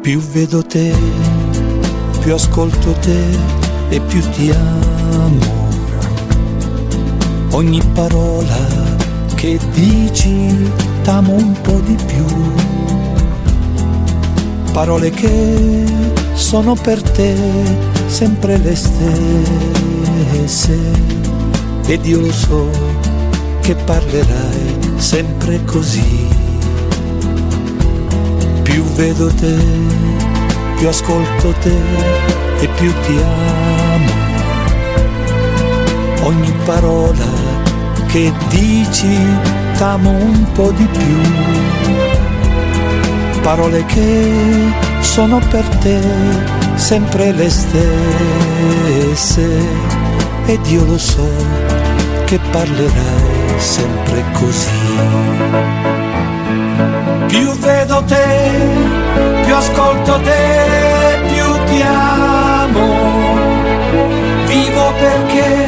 Più vedo te, più ascolto te e più ti amo. Ogni parola che dici t'amo un po' di più. Parole che sono per te sempre le stesse. Ed io lo so che parlerai sempre così. Più vedo te, più ascolto te e più ti amo. Ogni parola che dici t'amo un po' di più. Parole che sono per te sempre le stesse. Ed io lo so che parlerai sempre così. Più vedo te, più ascolto te, più ti amo. Vivo perché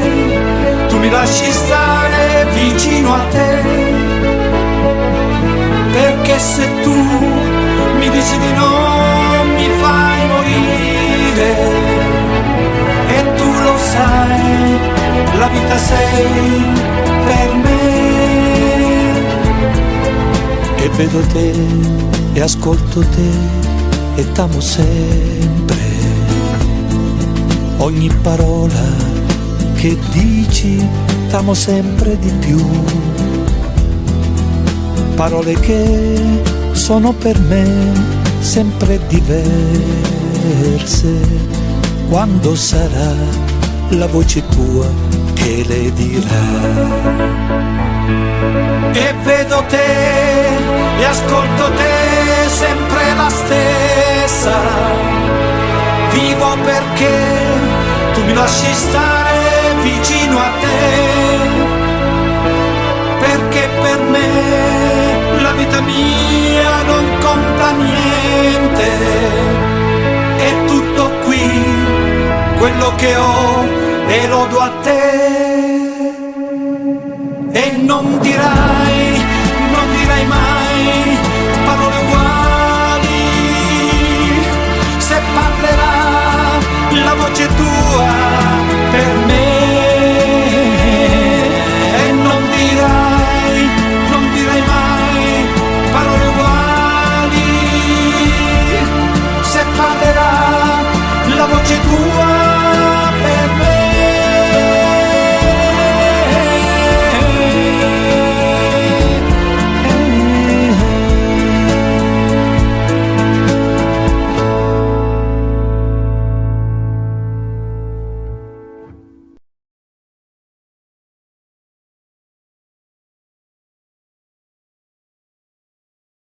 tu mi lasci stare vicino a te. Perché se tu mi dici di no mi fai morire. E tu lo sai, la vita sei per me. E vedo te, e ascolto te, e t'amo sempre. Ogni parola che dici t'amo sempre di più. Parole che sono per me sempre diverse. Quando sarà la voce tua che le dirà. E vedo te, e ascolto te, sempre la stessa. Vivo perché tu mi lasci stare vicino a te. Perché per me la vita mia non conta niente. È tutto qui, quello che ho e lo do a te. E non dirai